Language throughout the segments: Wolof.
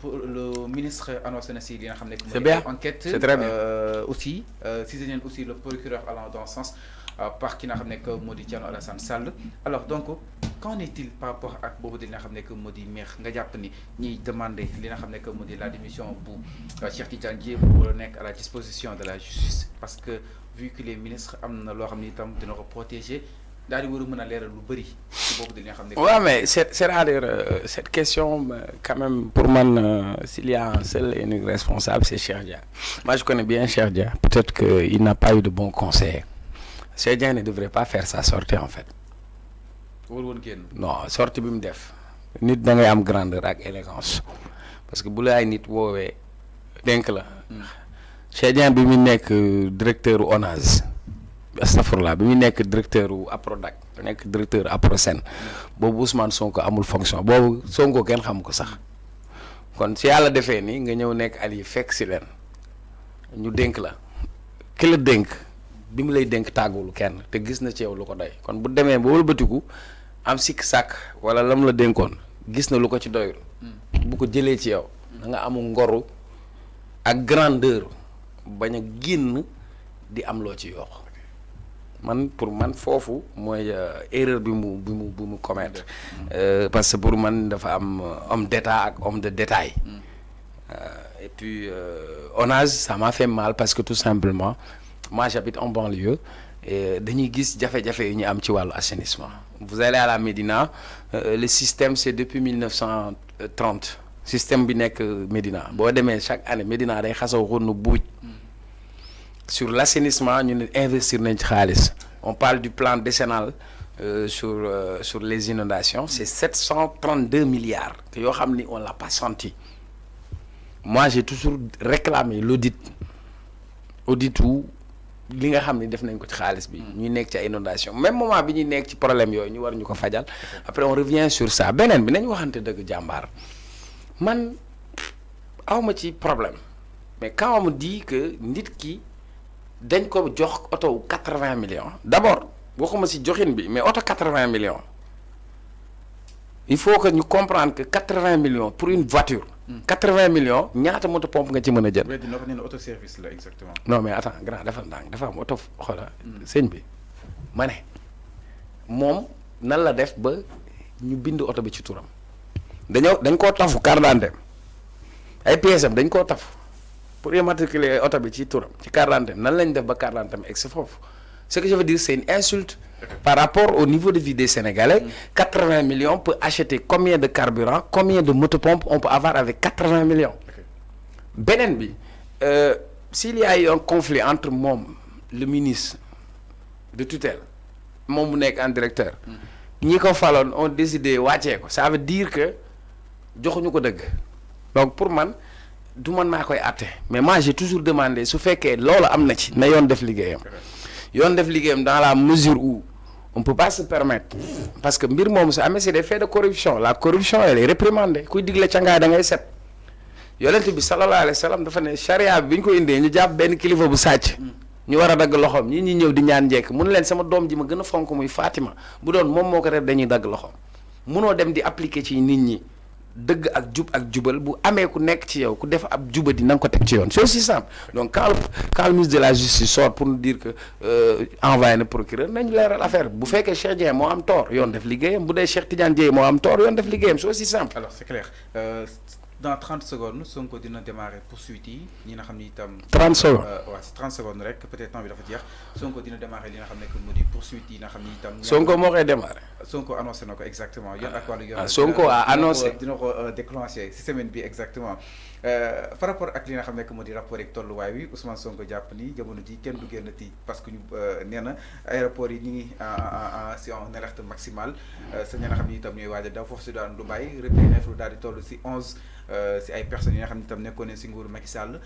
pour le ministre annoncé na si li nga xam ne c'est bien enquête c'est très bien aussi si aussi le procureur allant dans ce sens par ki nga xam ne que moo di Thierno Alassane Sall alors donc qu'en est-il par rapport ak boobu di li nga xam ne que moo di meex nga jàpp ni ñiy demander li nga xam ne que moo di la démission bu Cheikh Tidiane Dièye bu war a nekk à la disposition de la justice parce que vu que les ministres am na loo xam ne itam dina ko protéger daal di war a mën a leeral lu bëri ci boobu di li nga xam ne. Ouais, mais c'est-à-dire cette question quand même pour moi s'il y a un seul et unique responsable c'est Cheikh Dia. Moi je connais bien Cheikh Dia. Peut-être qu'il n'a pas eu de bons conseils. Cheikh Dia ne devrait pas faire sa sortie en fait. Non, sortie bi mu def nit da ngay am grandeur ak élégance parce que bu la ay nit woowee denk la Cheikh Dia bi mu nekk directeur ONAS astafurlah bi mu nekk directeur APRODAC nekk directeur APROSEN boobu Ousmane Sonko amul fonction boobu Sonko kenn xam ko sax kon si yàlla defee ni nga ñëw nekk allié fekk si leen ñu dénk la ki la dénk bi mu lay dénk tàggul kenn te gis na ci yow lu ko doy kon bu demee ba wëlbatiku am sikk sàkk wala lam la dénkoon gis na lu ko ci doyul bu ko jëlee ci yow da nga amul ngoru ak grandeur bañ a génn di am loo ci yokk man pour man foofu mooy erreur bi mu commettre parce que pour man dafa am homme d'état ak homme de détail et puis ONAS ça m'a fait mal parce que tout simplement moi j'habite en banlieue et dañuy gis jafe-jafe yu ñu am ci wàllu assainissement vous allez à la Médina le système c'est depuis 1930 système bi nekk Médina boo demee chaque année Médina day xasaw xonnu buuj sur l'assainissement ñu ne investir nañ ci xaalis on parle du plan décennal sur les inondations c'est 732 milliards te yoo xam ni on l'a pas senti moi j'ai toujours réclamé l'audit wu li nga xam ni def nañ ko ci xaalis bi ñuy nekk ci ay inondation même moment bi ñuy nekk ci problème yooyu ñu war ñu ko fajal après on revient sur ça beneen bi nañ waxante dëgg jàmbaar man awma ci problème mais quand on me dit que nit ki dañ ko jox oto wu 80 millions d'abord waxuma ci joxin bi mais oto 80 millions il faut que ñu comprendre que 80 millions pour une voiture 80 millions ñaata moto pompe nga ci mën a jël. dina ko ne auto service la exactement. non mais attends grand dafa ndànk dafa am oto xoola sëñ bi ma ne moom nan la def ba ñu bind oto bi ci turam dañ koo tafu carte d'identité ay pièces am dañ koo tafu pour immatriculer oto bi ci turam ci carte d'identité nan lañ def ba carte d'identité am egg si foofu ce que je veux dire c'est une insulte par rapport au niveau de vie des Sénégalais. 80 millions peut acheter combien de carburant, combien de motopompes on peut avoir avec 80 millions. Benen bi s'il y a eu un conflit entre le ministre de tutelle moom mu nekk en directeur ñi ko faloon ont décidé wàccee ko ça veut dire que joxuñu ko dëgg donc pour man du man maa koy àtte mais moi j'ai toujours demandé su fekkee loolu am na ci na yoon def liggéeyam dans la mesure où on peut pas se permettre parce que mbir moomu sa amee c'est des faits de corruption la corruption elle est réprimandée kuy digle cangaay da ngay set yonent bi sallallahu alayhi wa sallam dafa ne charia bi ñu ko indee ñu jàpp benn kilifa bu sàcc ñu war a dagg loxoom ñi ñëw di ñaan njekk mun leen sama doom ji ma gën a fonk muy Fatima bu doon moom moo ko def dañuy dagg loxoom munoo dem di appliquer ci nit ñi dëgg ak jub ak jubal bu amee ku nekk ci yow ku def ab jubadi na nga ko teg ci yoon c'est aussi simple donc quand le ministre de la justice sort pour nous dire que envoyé na procureur nañ leeral affaire bu fekkee Cheikh Dieng moo am tort yoon def liggéeyam bu dee Cheikh Tidiane Dièye moo am tort yoon def liggéeyam c'est aussi simple. Alors c'est clair dans 30 secondes Sonko dina démarrer poursuite yi ñi nga xam ni itam. 30 secondes waaw 30 secondes rek peut-être temps bi dafa jeex Sonko dina démarrer li nga xam ne que moo di poursuite yi nga xam ni itam. Sonko moo koy démarrer. Sonko annoncé na ko exactement yoon ak wàllu yoon. Sonko a annoncé dina ko déclenché ci semaine bi exactement par rapport ak li nga xam ne que moo di rapport yeeg tolluwaay wi Ousmane Sonko jàpp ni jamono ji kenn du génn ti parce que ñu nee na aéroport yi ñu ngi si en alerte maximale sa ñi nga xam ni itam ñooy waaj a daw foofu si daan du bàyyi repéré fu daal di toll si 11 si ay personnes yi nga xam ne itam nekkoon nañ si nguuru Macky Sall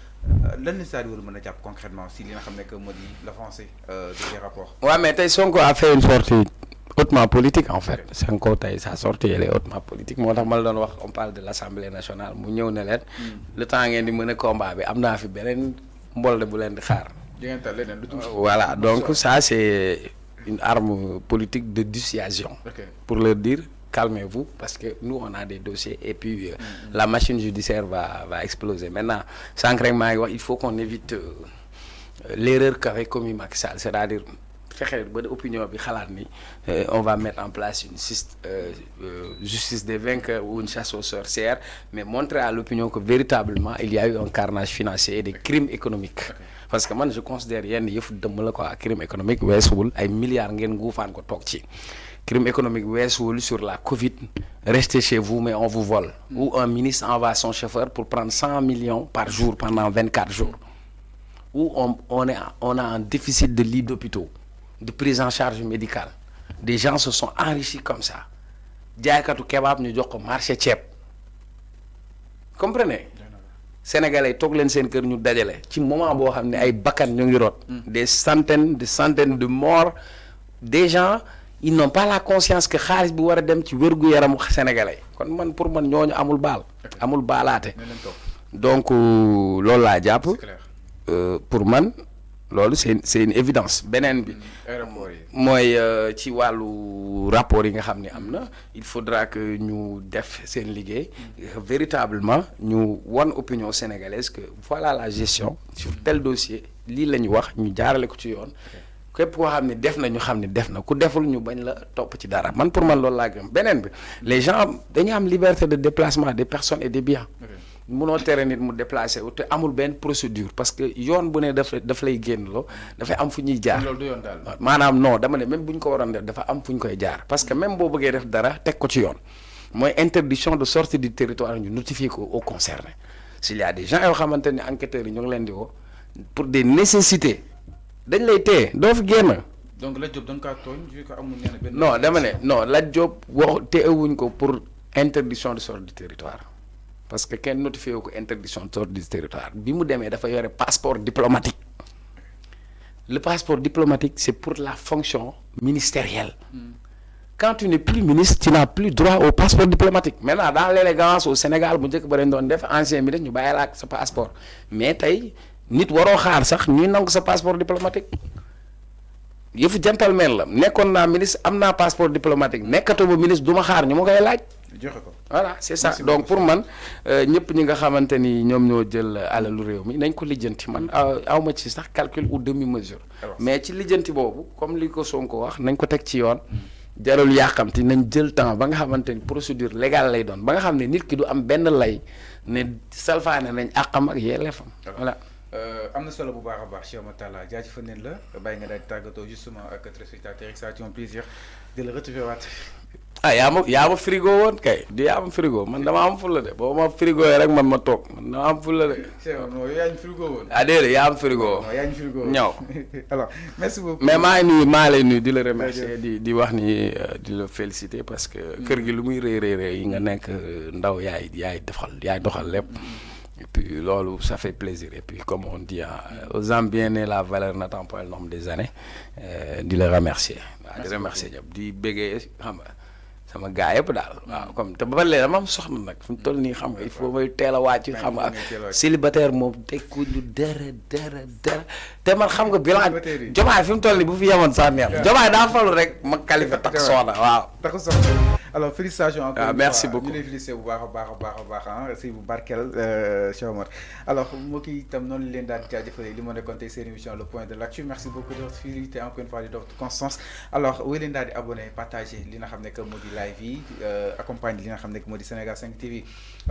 lan la saa di war a mën a jàpp concrètement si li nga xam ne que moo di l'avancée des rapports. Ouais, mais tey Sonko a fait une sortie hautement politique en fait. Sonko tey sa sortie elle est hautement politique moo tax ma la doon wax on parle de l'Assemblée nationale mu ñëw ne leen. le temps ngeen di mën a combat bi am naa fi beneen mbolde bu leen di xaar. Voilà donc ça c'est une arme politique de dissuasion. Pour leur dire calmez-vous, parce que nous, on a des dossiers et puis la machine judiciaire va exploser. Maintenant, sans craindre, il faut qu'on évite l'erreur qu'avait commis Macky Sall, c'est-à-dire on va mettre en place une justice des vainqueurs ou une chasse aux sorcières, mais montrer à l'opinion que véritablement il y a eu un carnage financier et des crimes économiques. Parce que moi je considère yenn yëf dëmm la quoi, crime économique weesuwul ay milliards ngeen nguufaan ko toog ci. Crime économique weesuwul sur la Covid, restez chez vous mais on vous vole. Ou un ministre envoie son chauffeur pour prendre 100 millions par jour pendant 24 jours. Ou on a un déficit de lits d'hôpitaux, de prise en charge médicale. Des gens se sont enrichis comme ça. Jaaykatu kebab ñu jox ko marché ceeb. Comprenez? Sénégalais toog leen seen kër ñu dajale ci moment boo xam ne ay bakkan ñu ngi rot. Des centaines de morts. Des gens, ils n'ont pas la conscience que xaalis bi war a dem ci wérgu yaramu sénégalais. Kon man pour man ñooñu amul baal. Amul baalaate. Donc loolu laa jàpp. Pour man loolu c'est une évidence beneen bi mooy ci wàllu rapport yi nga xam ne am na il faudra que ñu def seen liggéey véritablement ñu wan opinion sénégalaise que voilà la gestion sur tel dossier lii la ñu wax ñu jaarale ko ci yoon képp koo xam ne def na ñu xam ne def na ku deful ñu bañ la topp ci dara man pour man loolu laa gëm beneen bi les gens dañu am liberté de déplacement des personnes et des biens. Munoo tere nit mu déplacé wu te amul benn procédure parce que yoon bu ne daf lay génn loo dafay am fu ñuy jaar. loolu du yoon daal. maanaam non dama ne même bu ñu ko waroon def dafa am fu ñu koy jaar parce que même boo bëggee def dara teg ko ci yoon mooy interdiction de sortie du territoire ñu notifier ko aux concernés s'il y a des gens yoo xamante ne enquêteurs yi ñu ngi leen di woo pour des nécessités dañ lay téye doo fi génn. donc Lat Diop dañ kaa tooñ vu que amul nee na benn. non dama ne non Lat Diop téyewuñ ko pour interdiction de sortie du territoire. Parce que kenn notifié ko interdiction de sortie du territoire bi mu demee dafa yore passeport diplomatique le passeport diplomatique c'est pour la fonction ministérielle. Quand tu n'es plus ministre tu n'as plus droit au passeport diplomatique maintenant dans l'élégance au Sénégal bu njëkk ba dañ doon def ancien ministre ñu bàyyi la ak sa passeport mais tey nit waroo xaar sax ñuy nangu sa passeport diplomatique yëfu gentleman la nekkoon naa ministre am naa passeport diplomatique nekkatoo ba ministre du ma xaar ñu ma koy laaj. joxe ko voilà c'est ça donc pour man ñëpp ñi nga xamante ni ñoom ñoo jël alalu réew mi nañ ko lijjanti man awma ci sax calcul ou demi-mesure mais ci lijjanti boobu comme li ko Sonko wax nañ ko teg ci yoon jarul yàqamti nañ jël temps ba nga xamante ni procédure légale lay doon ba nga xam ne nit ki du am benn lay ne salfaane nañ àqam ak yelleefam voilà. am na solo bu baax a baax Cheikh Matala jaajëfal nañ la bàyyi nga daal di tàggatoo justement ak téléspectateurs yi ça a été un plaisir de le retrouver waat. ah yaa ma frigo woon kay di yaa ma frigo man dama am fulla de boo ma frigo rek man ma toog man dama am fulla de. non yaa ñu frigo woon. ah déedéet yaa am frigo. yaa ñu frigo woon ñëw. alors merci beaucoup. mais maa lay nuyu di la remercier di wax ni di la féliciter parce que kër gi lu muy rëy yi nga nekk ndaw yaay doxal lépp. Et puis loolu ça fait plaisir et puis comme on dit aux Zambiens la valeur n'attend pas le nombre des années di la remercier. waaw di remercier ñëpp di bëggee xam nga sama gars yëpp daal waaw comme te ba léegi dama am soxna nag fi mu toll nii xam nga il faut may teel a wàcc xam nga célibataire moom tekkuñu dara te man xam nga bilan Diomaye fi mu toll nii bu fi yemoon sax neex Diomaye daa falu rek ma qualifié takk soxna waaw. alors félicitations encore merci beaucoup ñu lay félicité bu baax a baax si bu barkeel Cheikh Omar alors moo kii itam noonu leen daal di jaajëfale li ma nekkoon tey seen émission le point de l'actu merci beaucoup de votre fidélité encore une fois de votre constance alors wéy leen daal di abonné partager li nga xam ne que moo di live yi accompagne li nga xam ne que moo di Sénégal 5 TV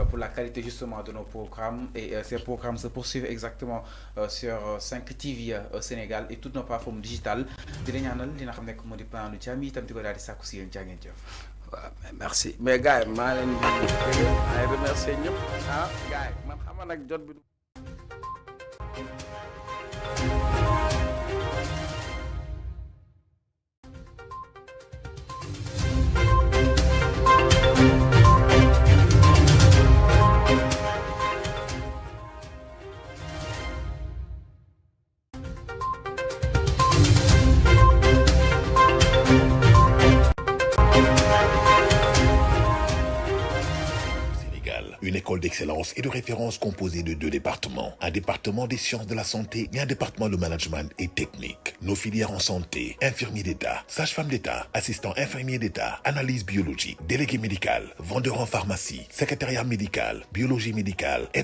pour la qualité justement de nos programmes et ces programmes se poursuivent exactement sur 5 TV Sénégal et toutes nos plateformes digitales di la ñaanal li nga xam ne que moo di plan du jàmm itam di ko daal di sàkku si yéen jaa ngeen jëf. waaw merci mais gars yi maa leen di remercier ñëpp gars yi man xam nga nag jot bi. Une école d'excellence et de référence composé de 2 départements. Un département des sciences de la santé et un département de management et technique. Nos filières en santé, infirmier d'État, sage-femme d'État, assistant infirmier d'État, analyse biologique, délégué médical, vendeur en pharmacie, secrétariat médical, biologie médicale, aide